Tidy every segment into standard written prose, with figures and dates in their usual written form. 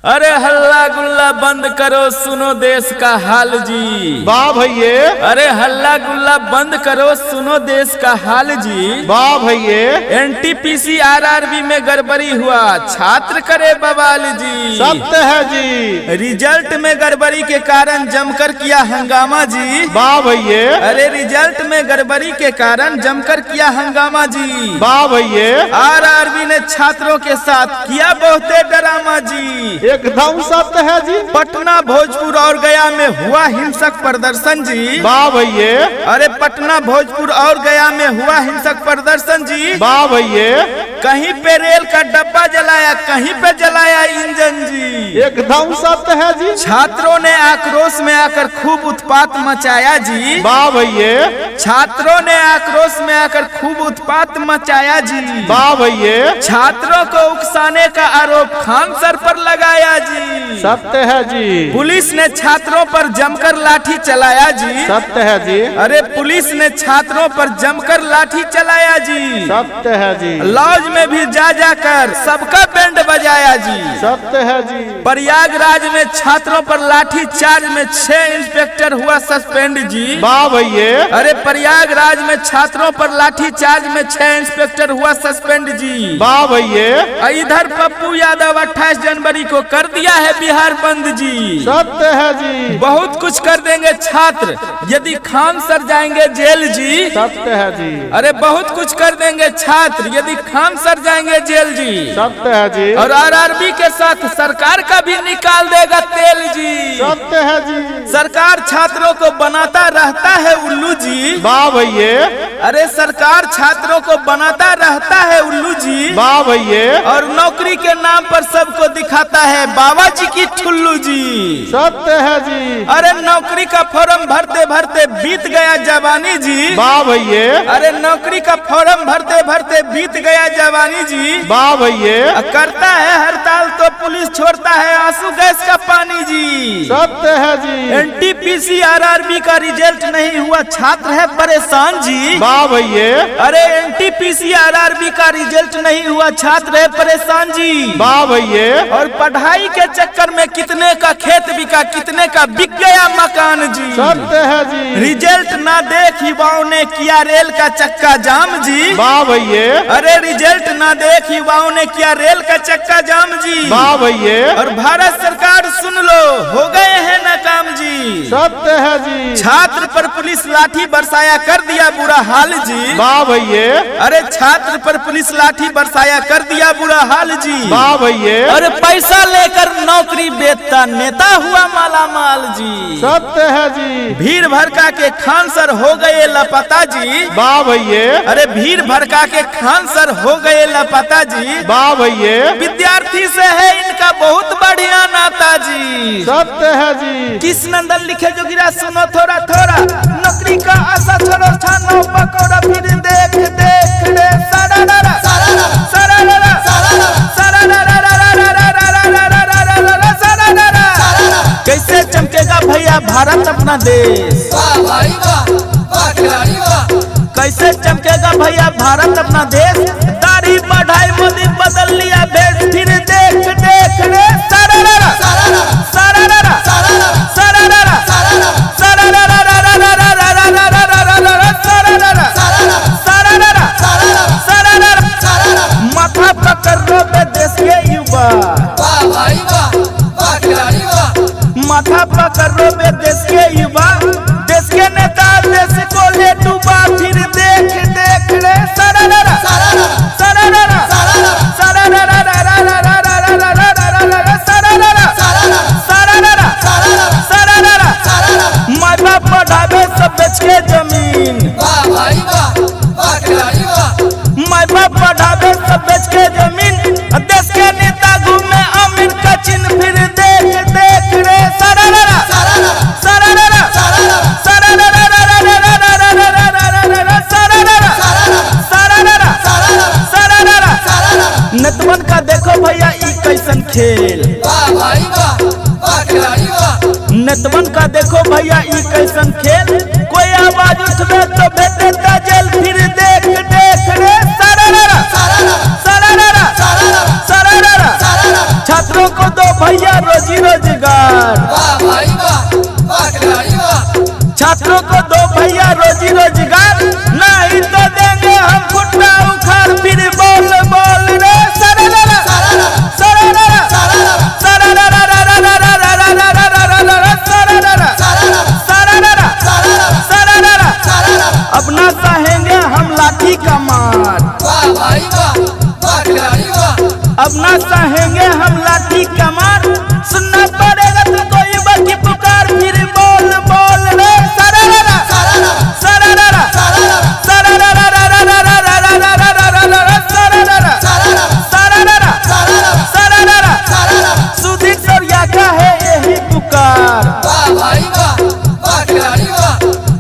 अरे हल्ला गुल्ला बंद करो, सुनो देश का हाल जी। वाह भैये। अरे हल्ला गुल्ला बंद करो, सुनो देश का हाल जी। वाह भैये। एनटीपीसी आरआरबी में गड़बड़ी हुआ, छात्र करे बवाल जी। सत्य है जी। रिजल्ट में गड़बड़ी के कारण जमकर किया हंगामा जी। वाह भैये। अरे रिजल्ट में गड़बड़ी के कारण जमकर किया हंगामा जी। वाह भैये। आरआरबी ने छात्रों के साथ किया बहुते ड्रामा जी। एकदम सत्य है जी। पटना, भोजपुर और गया में हुआ हिंसक प्रदर्शन जी। वाह भैये। अरे पटना, भोजपुर और गया में हुआ हिंसक प्रदर्शन जी। वाह भैये। कहीं पे रेल का डब्बा जलाया, कहीं पे जलाया इंजन जी। एकदम सत्य है जी। छात्रों ने आक्रोश में आकर खूब उत्पात मचाया जी। वाह भैये। छात्रों ने आक्रोश में आकर खूब उत्पात मचाया जी। वाह भैये। छात्रों को उकसाने का आरोप खान सर पर लगाया जी। सत्य है जी। पुलिस ने छात्रों पर जमकर लाठी चलाया जी। सत्य है जी। अरे पुलिस ने छात्रों पर जमकर लाठी चलाया जी। सत्य है जी। लॉज में भी जा जाकर सबका बैंड बजाया जी। सत्य है जी। प्रयागराज में छात्रों पर लाठी चार्ज में 6 इंस्पेक्टर हुआ सस्पेंड जी। वाह भैये। अरे प्रयागराज में छात्रों पर लाठी चार्ज में 6 इंस्पेक्टर हुआ सस्पेंड जी। वाह भैये। इधर पप्पू यादव 28 जनवरी को कर दिया है बिहार बंद जी। सत्य है जी। बहुत कुछ कर देंगे छात्र यदि खान सर जाएंगे जेल जी। सत्य है जी। अरे बहुत कुछ कर देंगे छात्र यदि खान सर जाएंगे जेल जी। सत्य है जी। और आरआरबी के साथ सरकार का भी निकाल देगा तेल जी। सत्य है जी। सरकार छात्रों को बनाता रहता है उल्लू जी। वाह भैये। अरे सरकार छात्रों को बनाता रहता है उल्लू जी। वाह भैये। और नौकरी के नाम पर सबको दिखाता है बाबा जी की ठुल्लू जी। सत्य है जी। अरे नौकरी का फॉर्म भरते भरते बीत गया जवानी जी। वाह भैये। अरे नौकरी का फॉर्म भरते भरते बीत गया जवानी जी। वाह भैये। करता है हड़ताल तो पुलिस छोड़ता है आंसू गैस का पानी जी। सत्य है जी। एनटीपीसी आरआरबी का रिजल्ट नहीं हुआ, छात्र है परेशान जी। वाह भैये। अरे एनटीपीसी आरआरबी का रिजल्ट नहीं हुआ, छात्र है परेशान जी। वाह भैये। और पढ़ाई के चक्कर में कितने का खेत बिका, कितने का बिक गया मकान जी। सत्य है जी। रिजल्ट ना देख युवाओं ने किया रेल का चक्का जाम जी। वाह भैये। अरे रिजल्ट ना देख युवाओं ने किया रेल का चक्का जाम जी। वाह भैये। और भारत सरकार सुन लो हो गए हैं नाकाम जी। सत्य है जी। छात्र पर पुलिस लाठी बरसाया कर दिया बुरा हाल जी। वाह भैये। अरे छात्र पर पुलिस लाठी बरसाया कर दिया बुरा हाल जी। वाह भैये। अरे पैसा लेकर नौकरी बेचता नेता हुआ माला माल जी। सत्य है जी। भीड़ भड़का के खान सर हो गए लापता जी। वाह भैये। अरे भीड़ भड़का के खान सर हो गए लापता जी। वाह भैये। विद्यार्थी से है इनका बहुत बढ़िया नाता जी। सत्य है जी। किस नंदन लिखे जो गिरा सुनो थोड़ा थोड़ा, नौकरी का आशा छोड़ो छानो पकौड़ा, फिर देख देख रे सारा सारा सारा कैसे चमकेगा भैया भारत अपना देश। वाह भाई वाह, वाह खिलाड़ी वाह। कैसे चमकेगा भैया भारत अपना देश। दाढ़ी बढ़ाई मोदी बदल लिया भेष, फिर देख देख रे सारा माथा पकड़ लो देश के युवा। वाह भाई वाह, वाह खिलाड़ी वाह। माथा पकड़ लो देश के युवा, देश के नेता देश को ले डूबा, फिर देख देख रे माँ बाप बढ़ावे सब बेच के जमीन। वाह भाई वाह, वाह खिलाड़ी वाह। माँ बाप बढ़ावे सब बेच के जमीन, देश के नेता घूमे अमीन का चिन्ह, फिर देख देख रे नतवन का देखो भैया ई कैसन खेल। वाह भाई वाह, वाह खिलाड़ी वाह। नतवन का देखो भैया ई कैसन खेल, कोई आवाज उठवे तो भेटे जेल, फिर देख देख रे छात्रों को दो भैया रोजी रोजगार, वाह भाई वाह, वाह खिलाड़ी वाह। छात्रों को दो भैया रोजी रोजगार, नहीं तो देंगे हम गुट्टा उखाड़। फिर बोल बोल रे सरररा सरररा सरररा सरररा सरररा। अब ना सहेंगे हम लाठी का मार, वाह भाई वाह, वाह खिलाड़ी वाह। अब ना सहेंगे हम लाठी का मार। सुनना पड़ेगा तुमको युवा की पुकार। फिर बोल बोल रे सरररा सरररा सरररा सरररा सरररा। सुधीर सौरिया का है यही पुकार, वाह भाई वाह, वाह खिलाड़ी वाह।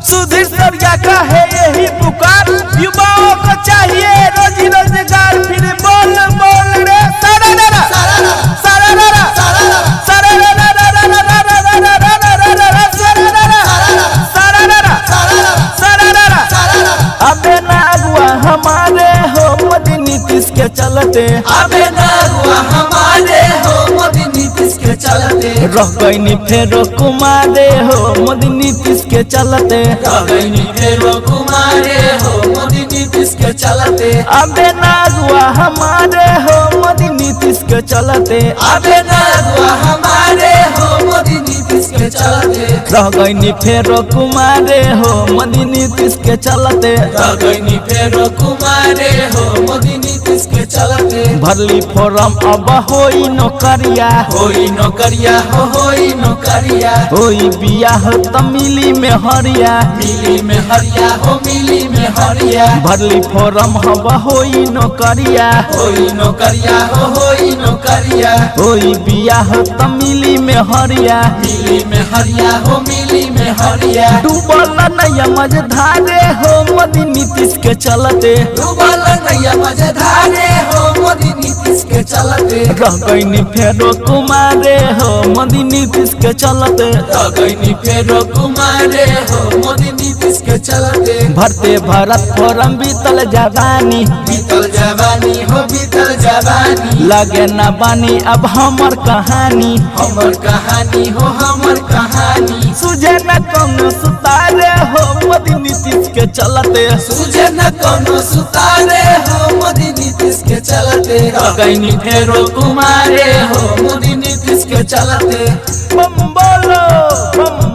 सुधीर सौरिया का है यही पुकार। युवाओं को चाहिए रोजी रोजगार। फिर बोल बोल रे सरररा सरररा अबे ना हुआ हमारे हो मोदी नीतीश के चलते, अबे ना हुआ हमारे हो मोदी नीतीश के चलते। रह गई फेरो कुमारे हो मोदी नीतीश के चलते। रगनी फेरो कुमारे हो मोदी नीतीश के चलते। अबे ना हुआ हमारे हो मोदी नीतीश के चलते। अबे ना हुआ हमारे हो मोदी नीतीश के चलते। रह गई फेरो कुमारे हो मोदी नीतीश के चलते। रगनी फेरो कुमारे हो मोदी नीतीश के चलते। भरली फोरम अब होई नौकरिया, होई नौकरिया हो होई नौकरिया। होई बियाह त मिली में हरिया। मिली में हरिया हो मिली में हरिया। भरली फोरम अब होई नौकरिया। होई नौकरिया हो होई नौकरिया। होई बियाह त मिली में हरिया। मिली में हरिया हो मिली में हरिया। डूबल नैया मझधारे हो मोदी नीतीश के चलते। डूबल नैया मझधारे हो मोदी नीतीश के चलते। रह गई फेरो कुमारे हो मोदी नीतीश के चलते। रगनी फेरो कुमारे हो मोदी नीतीश के चलते। भरते भरत फोरम बीतल जवानी। बीतल जवानी हो बीतल जवानी। लगे न बानी अब हमर कहानी। हमर कहानी हो हमर कहानी। सुझे न कौनो सुतारे हो मोदी नीतीश के चलते। सूझे न कोनो सुतारे हो मोदी नीतीश के चलते। रगनी फेरो कुमारे हो मोदी नीतीश के चलते। बम बोलो बम